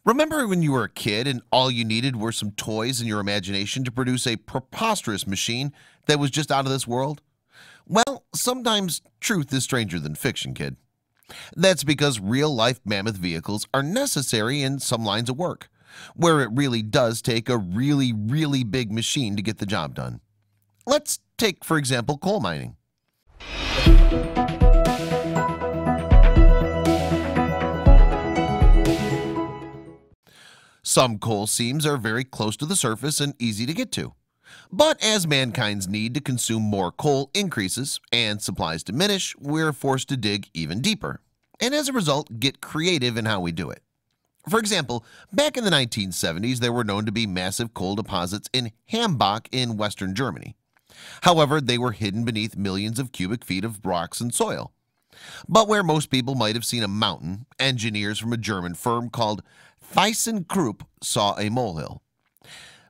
Remember when you were a kid and all you needed were some toys and your imagination to produce a preposterous machine that was just out of this world? Well, sometimes truth is stranger than fiction, kid. That's because real-life mammoth vehicles are necessary in some lines of work, where it really does take a really big machine to get the job done. Let's take, for example, coal mining. Some coal seams are very close to the surface and easy to get to. But as mankind's need to consume more coal increases and supplies diminish, we're forced to dig even deeper, and as a result get creative in how we do it. For example, back in the 1970s there were known to be massive coal deposits in Hambach in western Germany. However, they were hidden beneath millions of cubic feet of rocks and soil. But where most people might have seen a mountain, engineers from a German firm called ThyssenKrupp saw a molehill.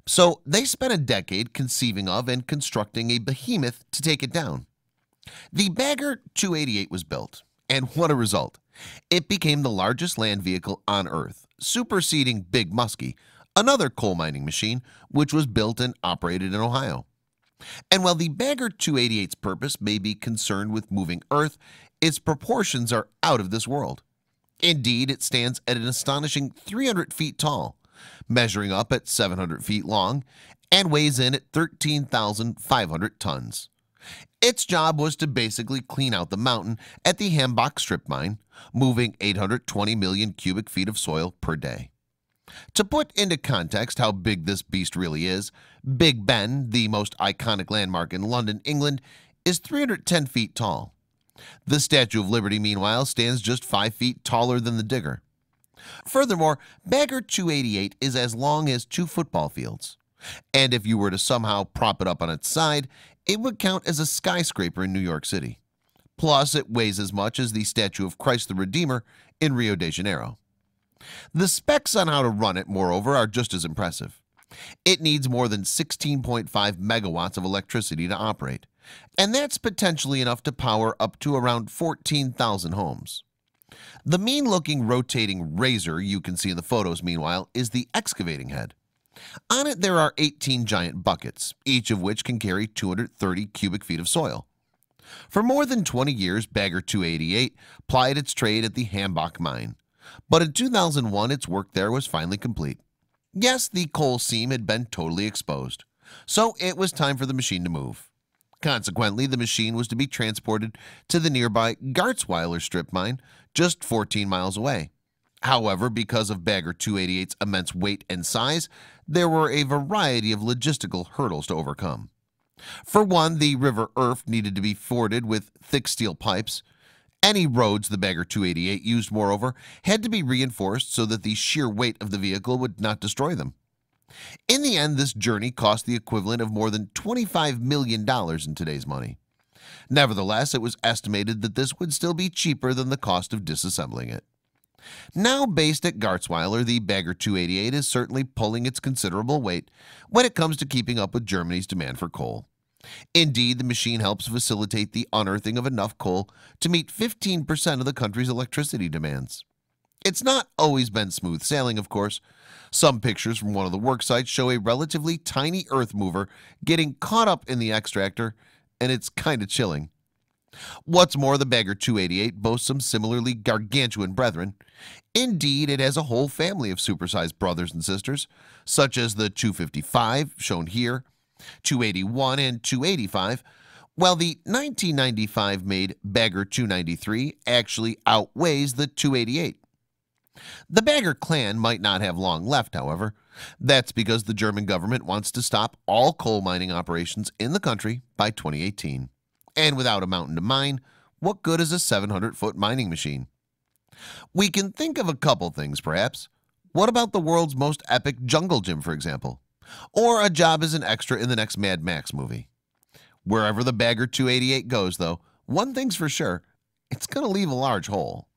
So they spent a decade conceiving of and constructing a behemoth to take it down. The Bagger 288 was built, and what a result! It became the largest land vehicle on Earth, superseding Big Muskie, another coal mining machine which was built and operated in Ohio. And while the Bagger 288's purpose may be concerned with moving earth, its proportions are out of this world. Indeed, it stands at an astonishing 300 feet tall, measuring up at 700 feet long, and weighs in at 13,500 tons. Its job was to basically clean out the mountain at the Hambach strip mine, moving 820 million cubic feet of soil per day. To put into context how big this beast really is, Big Ben, the most iconic landmark in London, England, is 310 feet tall. The Statue of Liberty, meanwhile, stands just 5 feet taller than the digger. Furthermore, Bagger 288 is as long as 2 football fields, and if you were to somehow prop it up on its side, it would count as a skyscraper in New York City. Plus, it weighs as much as the statue of Christ the Redeemer in Rio de Janeiro. The specs on how to run it, moreover, are just as impressive. It needs more than 16.5 megawatts of electricity to operate, and that's potentially enough to power up to around 14,000 homes. The mean-looking rotating razor you can see in the photos, meanwhile, is the excavating head. On it there are 18 giant buckets, each of which can carry 230 cubic feet of soil. For more than 20 years, Bagger 288 plied its trade at the Hambach mine, but in 2001 its work there was finally complete. Yes, the coal seam had been totally exposed, so it was time for the machine to move. Consequently, the machine was to be transported to the nearby Gargantuan strip mine, just 14 miles away. However, because of Bagger 288's immense weight and size, there were a variety of logistical hurdles to overcome. For one, the River Irf needed to be forded with thick steel pipes. Any roads the Bagger 288 used, moreover, had to be reinforced so that the sheer weight of the vehicle would not destroy them. In the end, this journey cost the equivalent of more than $25 million in today's money. Nevertheless, it was estimated that this would still be cheaper than the cost of disassembling it. Now based at Gargantuan, the Bagger 288 is certainly pulling its considerable weight when it comes to keeping up with Germany's demand for coal. Indeed, the machine helps facilitate the unearthing of enough coal to meet 15% of the country's electricity demands. It's not always been smooth sailing, of course. Some pictures from one of the work sites show a relatively tiny earth mover getting caught up in the extractor, and it's kind of chilling. What's more, the Bagger 288 boasts some similarly gargantuan brethren. Indeed, it has a whole family of supersized brothers and sisters, such as the 255, shown here, 281 and 285, while the 1995-made Bagger 293 actually outweighs the 288. The Bagger clan might not have long left, however. That's because the German government wants to stop all coal mining operations in the country by 2018. And without a mountain to mine, what good is a 700-foot mining machine? We can think of a couple things, perhaps. What about the world's most epic jungle gym, for example? Or a job as an extra in the next Mad Max movie? Wherever the Bagger 288 goes, though, one thing's for sure, it's going to leave a large hole.